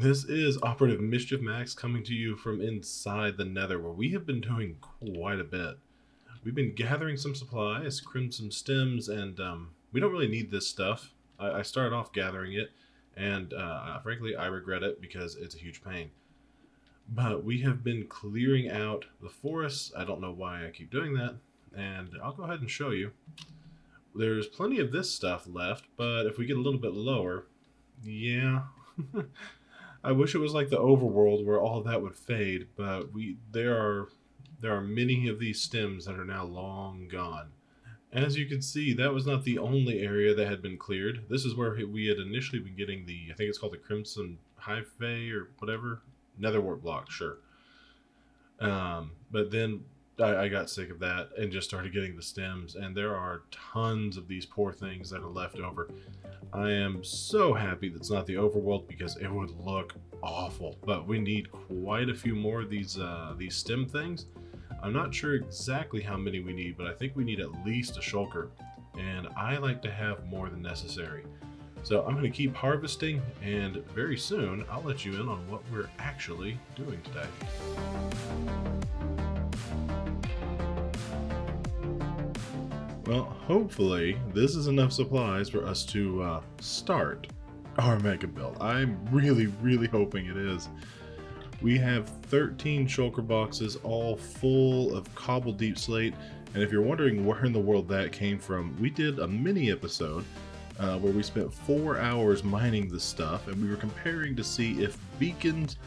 This is Operative Mischief Max coming to you from inside the Nether, where we have been doing quite a bit. We've been gathering some supplies, crimson stems, and we don't really need this stuff. I started off gathering it, and frankly, I regret it because it's a huge pain. But we have been clearing out the forests. I don't know why I keep doing that, and I'll go ahead and show you. There's plenty of this stuff left, but if we get a little bit lower, yeah. I wish it was like the overworld where all of that would fade, but there are many of these stems that are now long gone. As you can see, that was not the only area that had been cleared. This is where we had initially been getting I think it's called the Crimson Hyphae or whatever, Netherwart block, sure. But then I got sick of that and just started getting the stems, and there are tons of these poor things that are left over. I am so happy that's not the overworld because it would look awful. But we need quite a few more of these stem things. I'm not sure exactly how many we need, but I think we need at least a shulker, and I like to have more than necessary. So I'm going to keep harvesting, and very soon I'll let you in on what we're actually doing today. Well, hopefully this is enough supplies for us to start our mega build. I'm really hoping it is. We have 13 shulker boxes, all full of cobbled deep slate, and if you're wondering where in the world that came from, we did a mini episode where we spent 4 hours mining this stuff, and we were comparing to see if beacons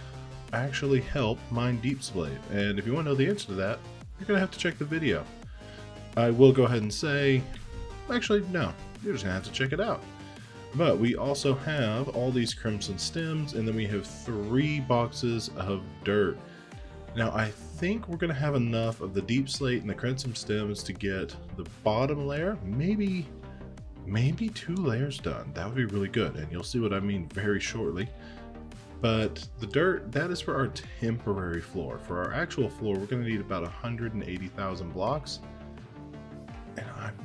actually help mine deep slate. And if you want to know the answer to that, you're going to have to check the video. I will go ahead and say, actually, no, you're just going to have to check it out. But we also have all these crimson stems, and then we have 3 boxes of dirt. Now, I think we're going to have enough of the deep slate and the crimson stems to get the bottom layer, maybe 2 layers done. That would be really good, and you'll see what I mean very shortly. But the dirt, that is for our temporary floor. For our actual floor, we're going to need about 180,000 blocks.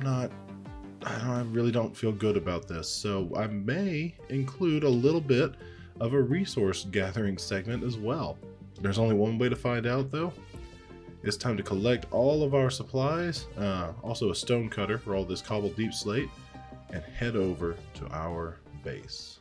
And I really don't feel good about this, so I may include a little bit of a resource gathering segment as well. There's only one way to find out though. It's time to collect all of our supplies, also a stone cutter for all this cobbled deep slate, and head over to our base.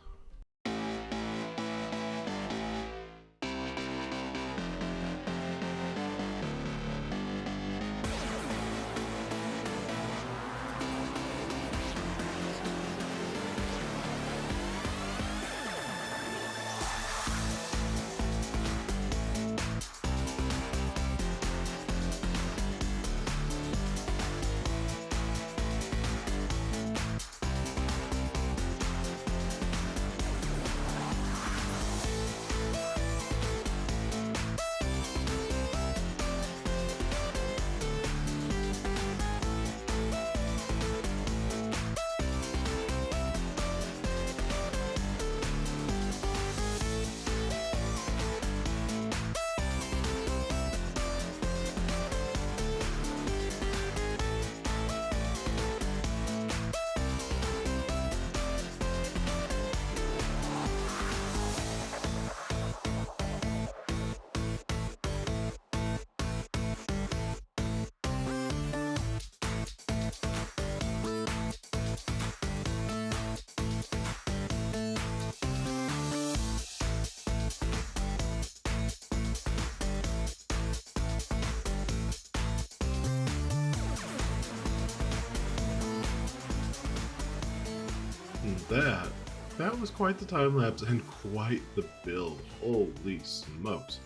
That was quite the time lapse and quite the build. Holy smokes.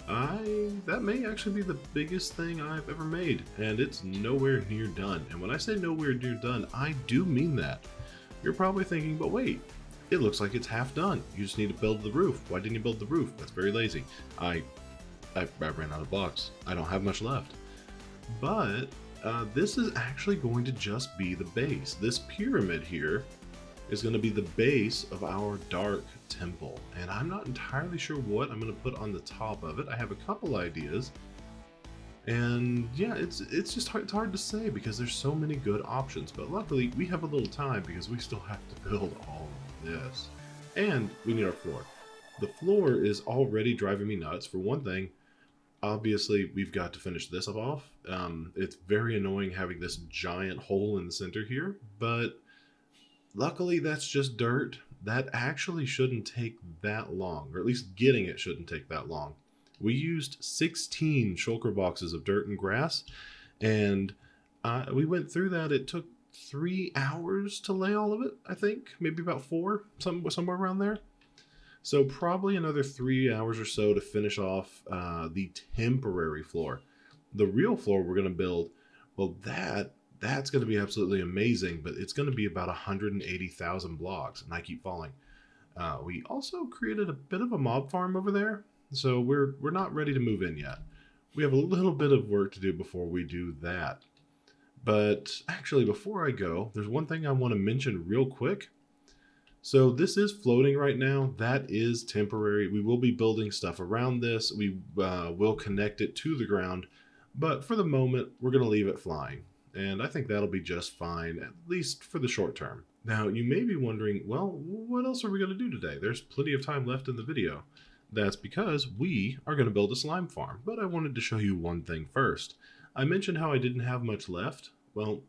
That may actually be the biggest thing I've ever made, and it's nowhere near done. And when I say nowhere near done, I do mean that. You're probably thinking, but wait, it looks like it's half done. You just need to build the roof. Why didn't you build the roof? That's very lazy. I ran out of blocks. I don't have much left. But this is actually going to just be the base. This pyramid here is going to be the base of our dark temple, and I'm not entirely sure what I'm going to put on the top of it. I have a couple ideas, and yeah, it's hard to say because there's so many good options. But luckily, we have a little time because we still have to build all of this, and we need our floor. The floor is already driving me nuts. For one thing, obviously we've got to finish this off. It's very annoying having this giant hole in the center here, but luckily that's just dirt. That actually shouldn't take that long, or at least getting it shouldn't take that long. We used 16 shulker boxes of dirt and grass, and we went through that. It took 3 hours to lay all of it, I think. Maybe about four, somewhere around there. So probably another 3 hours or so to finish off the temporary floor. The real floor we're going to build, well, that's going to be absolutely amazing, but it's going to be about 180,000 blocks, and I keep falling. We also created a bit of a mob farm over there, so we're not ready to move in yet. We have a little bit of work to do before we do that. But actually, before I go, there's one thing I want to mention real quick. So this is floating right now. That is temporary. We will be building stuff around this. We will connect it to the ground. But for the moment, we're going to leave it flying. And I think that'll be just fine, at least for the short term. Now, you may be wondering, well, what else are we going to do today? There's plenty of time left in the video. That's because we are going to build a slime farm. But I wanted to show you one thing first. I mentioned how I didn't have much left. Well,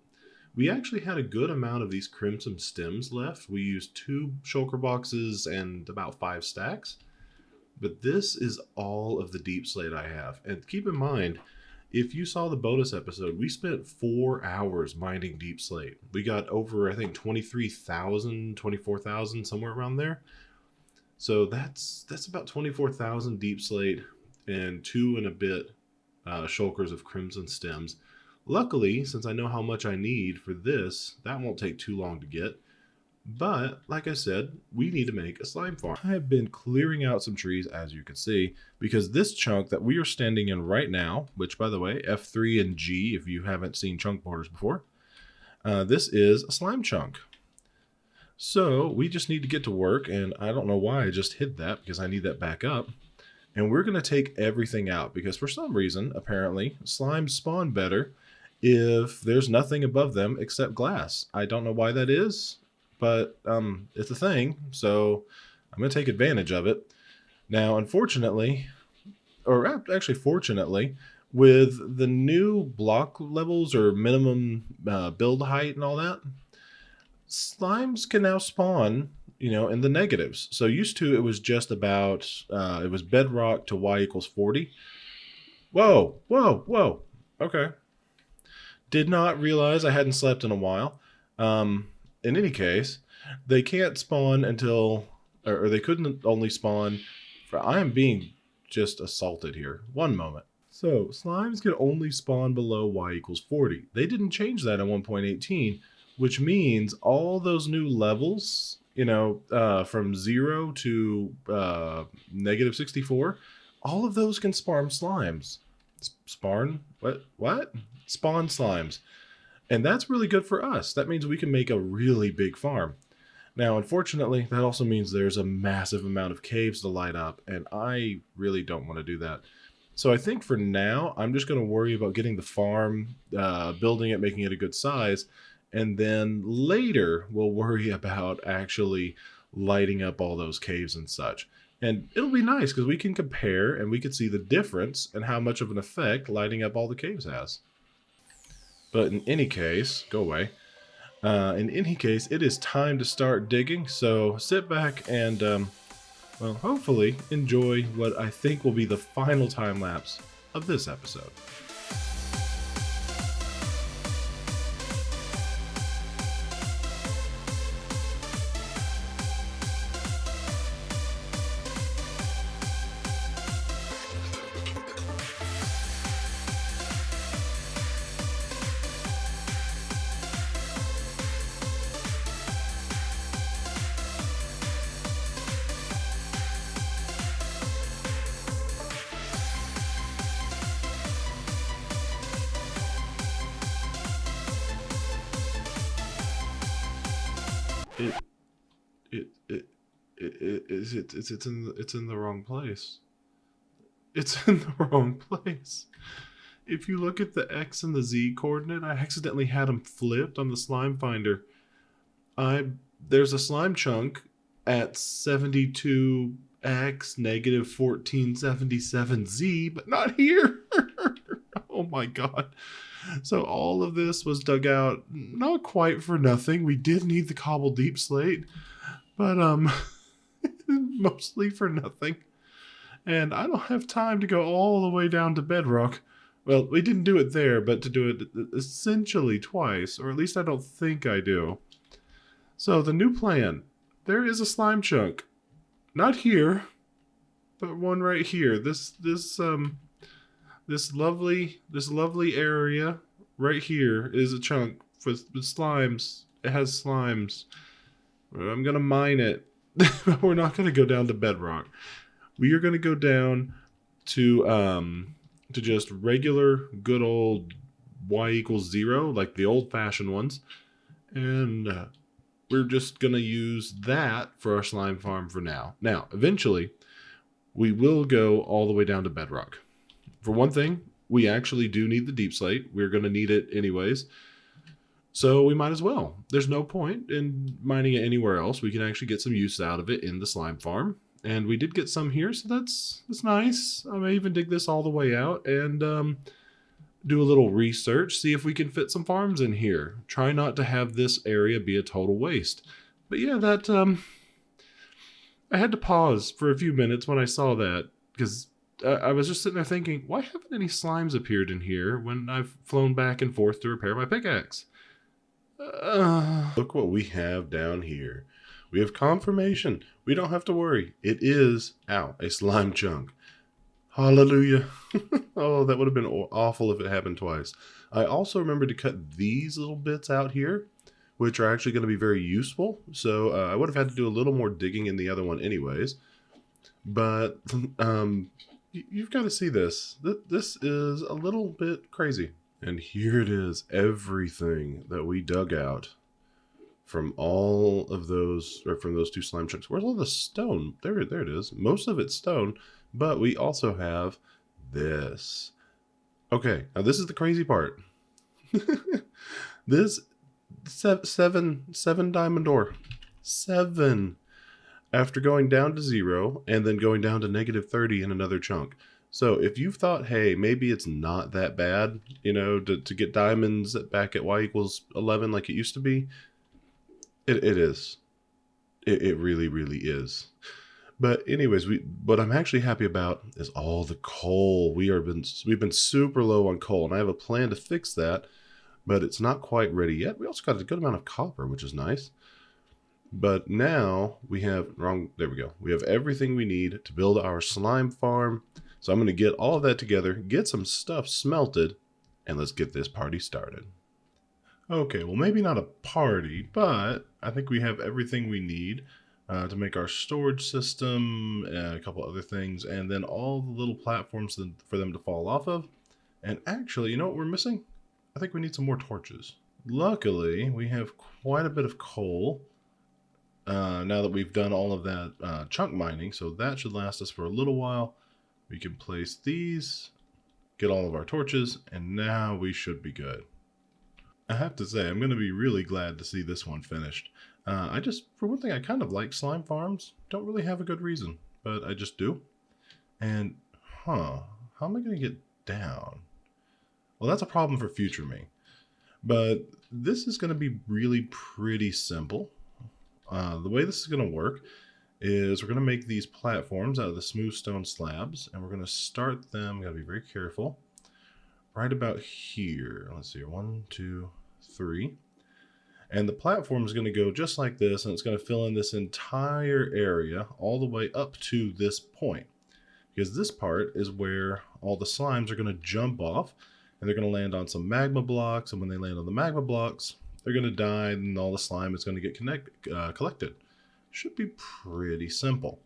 we actually had a good amount of these crimson stems left. We used 2 shulker boxes and about 5 stacks. But this is all of the deep slate I have. And keep in mind, if you saw the bonus episode, we spent 4 hours mining deep slate. We got over, I think, 23,000, 24,000, somewhere around there. So that's about 24,000 deep slate and 2 and a bit shulkers of crimson stems. Luckily, since I know how much I need for this, that won't take too long to get. But, like I said, we need to make a slime farm. I have been clearing out some trees, as you can see, because this chunk that we are standing in right now, which, by the way, F3 and G, if you haven't seen chunk borders before, this is a slime chunk. So, we just need to get to work, and I don't know why I just hid that, because I need that back up. And we're going to take everything out, because for some reason, apparently, slimes spawn better if there's nothing above them except glass. I don't know why that is, but it's a thing, so I'm going to take advantage of it. Now, unfortunately, or actually fortunately, with the new block levels or minimum build height and all that, slimes can now spawn, in the negatives. So used to it was just about, it was bedrock to y equals 40. Whoa, whoa, whoa. Okay. Did not realize I hadn't slept in a while. In any case, they can't spawn until, or they couldn't only spawn, I am being just assaulted here. One moment. So, slimes can only spawn below y equals 40. They didn't change that in 1.18, which means all those new levels, from 0 to negative 64, all of those can spawn slimes. Spawn? What? Spawn slimes. And that's really good for us. That means we can make a really big farm. Now, unfortunately, that also means there's a massive amount of caves to light up, and I really don't want to do that. So I think for now, I'm just going to worry about getting the farm, building it, making it a good size, and then later we'll worry about actually lighting up all those caves and such. And it'll be nice because we can compare and we can see the difference and how much of an effect lighting up all the caves has. But in any case, go away. In any case, it is time to start digging. So sit back and, well, hopefully enjoy what I think will be the final time lapse of this episode. It's in the wrong place. It's in the wrong place. If you look at the X and the Z coordinate, I accidentally had them flipped on the slime finder. There's a slime chunk at 72 X negative 1477Z, but not here. Oh my god. So all of this was dug out, not quite for nothing. We did need the cobble deep slate, but mostly for nothing. And I don't have time to go all the way down to bedrock. Well, we didn't do it there, but to do it essentially twice, or at least I don't think I do. So the new plan, there is a slime chunk. Not here, but one right here. This lovely area right here is a chunk with slimes. It has slimes. I'm gonna mine it. We're not gonna go down to bedrock. We are gonna go down to just regular good old y equals 0, like the old-fashioned ones, and we're just gonna use that for our slime farm for now. Now, eventually, we will go all the way down to bedrock. For one thing, we actually do need the deep slate. We're going to need it anyways. So we might as well. There's no point in mining it anywhere else. We can actually get some use out of it in the slime farm. And we did get some here, so that's nice. I may even dig this all the way out and do a little research, see if we can fit some farms in here. Try not to have this area be a total waste. But yeah, that I had to pause for a few minutes when I saw that, because I was just sitting there thinking, why haven't any slimes appeared in here when I've flown back and forth to repair my pickaxe? Look what we have down here. We have confirmation. We don't have to worry. It is, a slime chunk. Hallelujah. Oh, that would have been awful if it happened twice. I also remembered to cut these little bits out here, which are actually going to be very useful. So I would have had to do a little more digging in the other one anyways. But you've got to see this. This is a little bit crazy. And here it is, everything that we dug out from all of those, or from those two slime chunks. Where's all the stone? There it is. Most of it's stone, but we also have this. Okay, now this is the crazy part. This seven diamond ore. 7. After going down to 0 and then going down to negative 30 in another chunk. So if you've thought, hey, maybe it's not that bad, you know, to get diamonds back at y equals 11 like it used to be, it is. It really, really is. But anyways, what I'm actually happy about is all the coal. We've been super low on coal, and I have a plan to fix that, but it's not quite ready yet. We also got a good amount of copper, which is nice. But now we have, there we go. We have everything we need to build our slime farm. So I'm going to get all of that together, get some stuff smelted, and let's get this party started. Okay, well maybe not a party, but I think we have everything we need to make our storage system, a couple other things, and then all the little platforms for them to fall off of. And actually, you know what we're missing? I think we need some more torches. Luckily, we have quite a bit of coal. Now that we've done all of that chunk mining, so that should last us for a little while. We can place these, get all of our torches, and now we should be good. I have to say, I'm going to be really glad to see this one finished. For one thing, I kind of like slime farms. Don't really have a good reason, but I just do. And, how am I going to get down? Well, that's a problem for future me. But this is going to be really pretty simple. The way this is going to work is we're going to make these platforms out of the smooth stone slabs, and we're going to start them, got to be very careful, right about here. Let's see, 1, 2, 3. And the platform is going to go just like this, and it's going to fill in this entire area all the way up to this point. Because this part is where all the slimes are going to jump off, and they're going to land on some magma blocks, and when they land on the magma blocks, they're going to die, and all the slime is going to get collected. Should be pretty simple.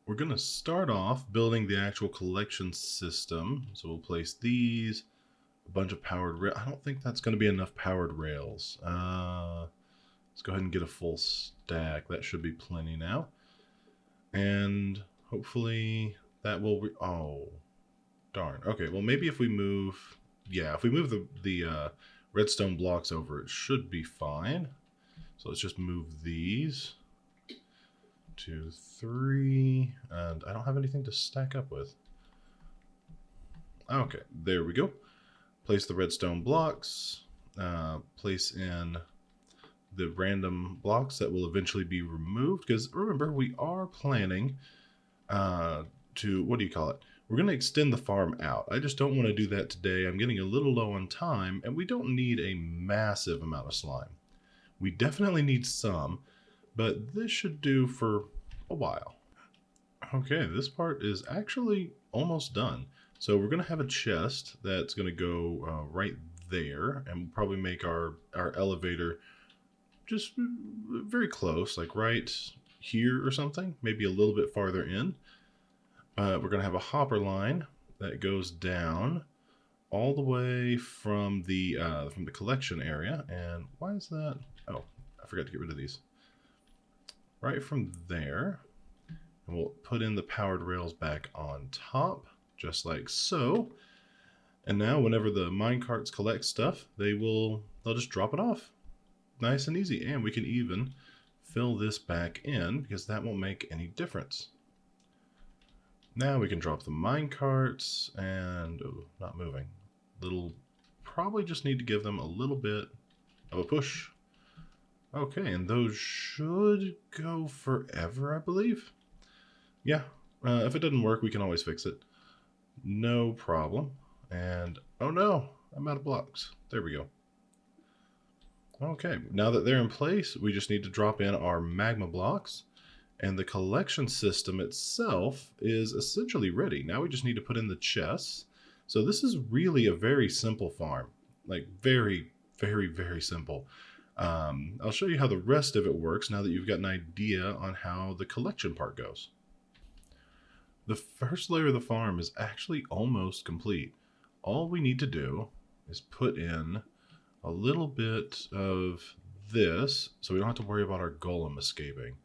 We're going to start off building the actual collection system. So we'll place these, a bunch of powered rails. I don't think that's going to be enough powered rails. Let's go ahead and get a full stack. That should be plenty now. And hopefully that will... oh, darn. Okay, well maybe if we move... yeah, if we move the redstone blocks over, it should be fine. So let's just move these. 2, 3, and I don't have anything to stack up with. Okay, there we go. Place the redstone blocks, place in the random blocks that will eventually be removed, because remember, we are planning to, what do you call it? We're going to extend the farm out. I just don't want to do that today. I'm getting a little low on time, and we don't need a massive amount of slime. We definitely need some, but this should do for a while. Okay, this part is actually almost done. So we're going to have a chest that's going to go right there, and we'll probably make our elevator just very close, like right here or something, maybe a little bit farther in. We're going to have a hopper line that goes down all the way from the collection area. And why is that? Oh, I forgot to get rid of these. Right from there, and we'll put in the powered rails back on top, just like so. And now whenever the minecarts collect stuff, they'll just drop it off. Nice and easy. And we can even fill this back in, because that won't make any difference. Now we can drop the minecarts, and not moving. Probably just need to give them a little bit of a push. Okay, and those should go forever, I believe. Yeah, if it doesn't work, we can always fix it. No problem. And, oh no, I'm out of blocks. There we go. Okay, now that they're in place, we just need to drop in our magma blocks. And the collection system itself is essentially ready. Now we just need to put in the chests. So this is really a very simple farm. Like, very, very, very simple. I'll show you how the rest of it works now that you've got an idea on how the collection part goes. The first layer of the farm is actually almost complete. All we need to do is put in a little bit of this, so we don't have to worry about our golem escaping.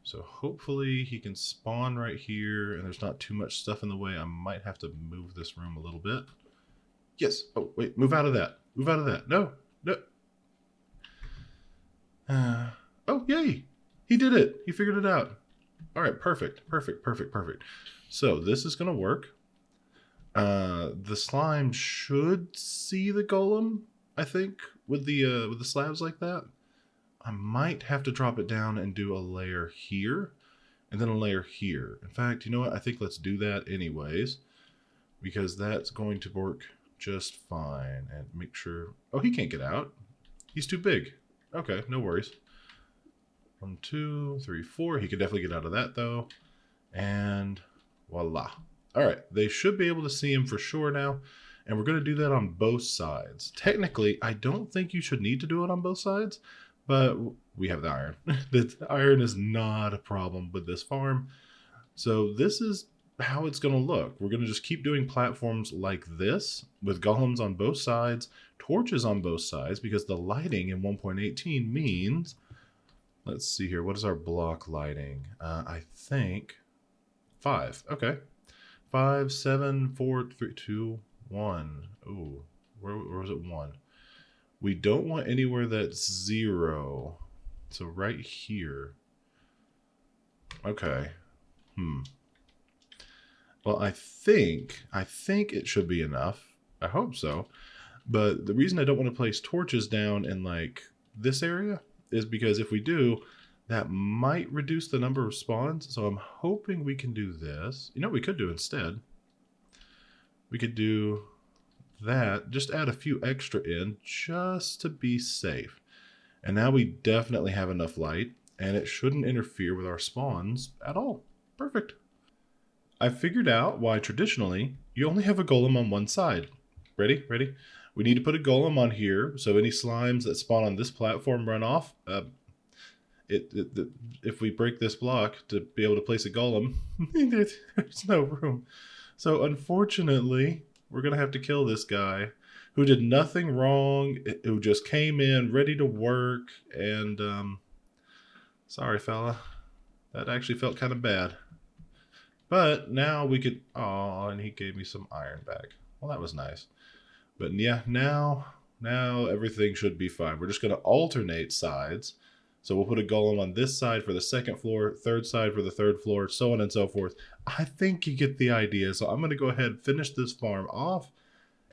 So hopefully he can spawn right here, and there's not too much stuff in the way. I might have to move this room a little bit. Yes. Oh, wait. Move out of that. Move out of that. No. No. Oh, yay. He did it. He figured it out. All right. Perfect. Perfect. Perfect. Perfect. So this is going to work. The slime should see the golem, I think, with the slabs like that. I might have to drop it down and do a layer here, and then a layer here. In fact, you know what? I think let's do that anyways, because that's going to work just fine. And make sure... Oh, he can't get out. He's too big. Okay, no worries. 1, 2, 3, 4. He could definitely get out of that, though. And voila. All right, they should be able to see him for sure now. And we're going to do that on both sides. Technically, I don't think you should need to do it on both sides, but we have the iron. The iron is not a problem with this farm. So this is how it's going to look. We're going to just keep doing platforms like this with golems on both sides, torches on both sides, because the lighting in 1.18 means, let's see here, what is our block lighting? I think 5. Okay. 5, 7, 4, 3, 2, 1. Ooh, where was it 1? We don't want anywhere that's 0. So right here. Okay. Well, I think it should be enough. I hope so. But the reason I don't want to place torches down in like this area is because if we do, that might reduce the number of spawns. So I'm hoping we can do this. You know what we could do instead? We could do that, just add a few extra in just to be safe. And now we definitely have enough light, and it shouldn't interfere with our spawns at all. Perfect. I figured out why traditionally you only have a golem on one side. Ready? Ready? We need to put a golem on here so any slimes that spawn on this platform run off. If we break this block to be able to place a golem, there's no room. So unfortunately, we're going to have to kill this guy who did nothing wrong, who just came in ready to work, and sorry, fella. That actually felt kind of bad. But now we could... Oh, and he gave me some iron back. Well, that was nice. But yeah, now everything should be fine. We're just going to alternate sides So we'll put a golem on this side for the second floor, third side for the third floor, so on and so forth. I think you get the idea. So I'm going to go ahead and finish this farm off,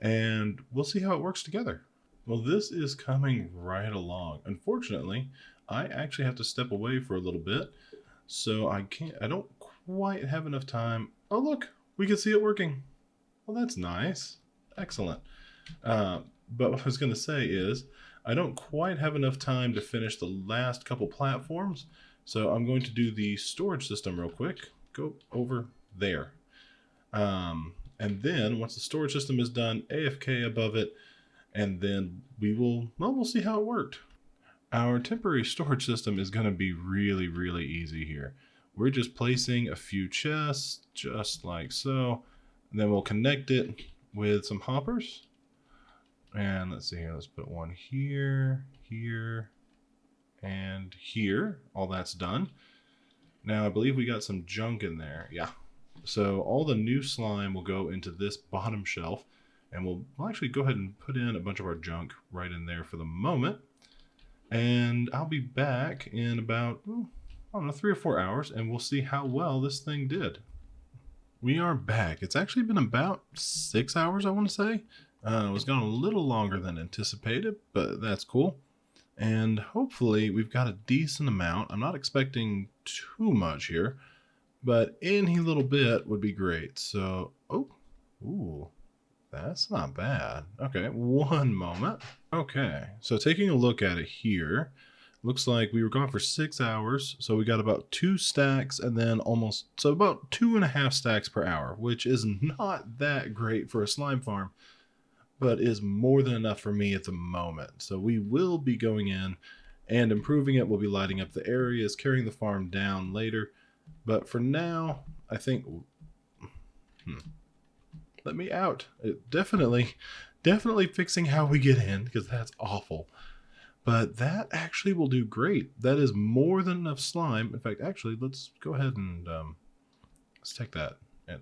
and we'll see how it works together. Well, this is coming right along. Unfortunately, I actually have to step away for a little bit, so I don't quite have enough time. Oh, look, we can see it working. Well, that's nice. Excellent. But what I was going to say is, I don't quite have enough time to finish the last couple platforms, so I'm going to do the storage system real quick. Go over there. And then, once the storage system is done, AFK above it, and then we'll see how it worked. Our temporary storage system is going to be really, really easy here. We're just placing a few chests, just like so. And then we'll connect it with some hoppers. And let's see here, let's put one here, here, and here. All that's done. Now I believe we got some junk in there. Yeah. So all the new slime will go into this bottom shelf. And we'll actually go ahead and put in a bunch of our junk right in there for the moment. And I'll be back in about, I don't know, 3 or 4 hours, and we'll see how well this thing did. We are back. It's actually been about 6 hours, I want to say. It was gone a little longer than anticipated, but that's cool. And hopefully we've got a decent amount. I'm not expecting too much here, but any little bit would be great. So, that's not bad. Okay, one moment. Okay, so taking a look at it here, looks like we were gone for 6 hours, so we got about 2 stacks, and then about 2.5 stacks per hour, which is not that great for a slime farm, but is more than enough for me at the moment. So we will be going in and improving it. We'll be lighting up the areas, carrying the farm down later, but for now, I think... Let me out. Definitely fixing how we get in, because that's awful. But that actually will do great. That is more than enough slime. In fact, actually, let's go ahead and let's take that. And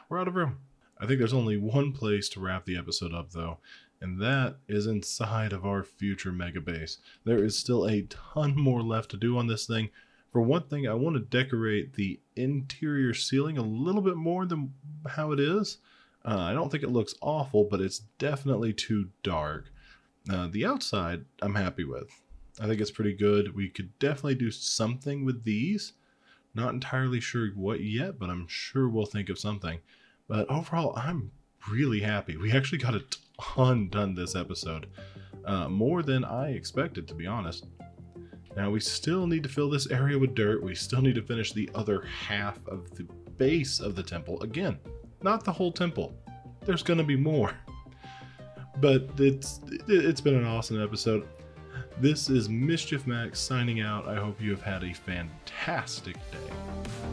we're out of room. I think there's only one place to wrap the episode up, though, and that is inside of our future mega base. There is still a ton more left to do on this thing. For one thing, I want to decorate the interior ceiling a little bit more than how it is. I don't think it looks awful, but it's definitely too dark. The outside, I'm happy with. I think it's pretty good. We could definitely do something with these. Not entirely sure what yet, but I'm sure we'll think of something. But overall, I'm really happy. We actually got a ton done this episode. More than I expected, to be honest. Now, we still need to fill this area with dirt. We still need to finish the other half of the base of the temple. Again, not the whole temple. There's going to be more. But it's been an awesome episode. This is Mischief Max signing out. I hope you have had a fantastic day.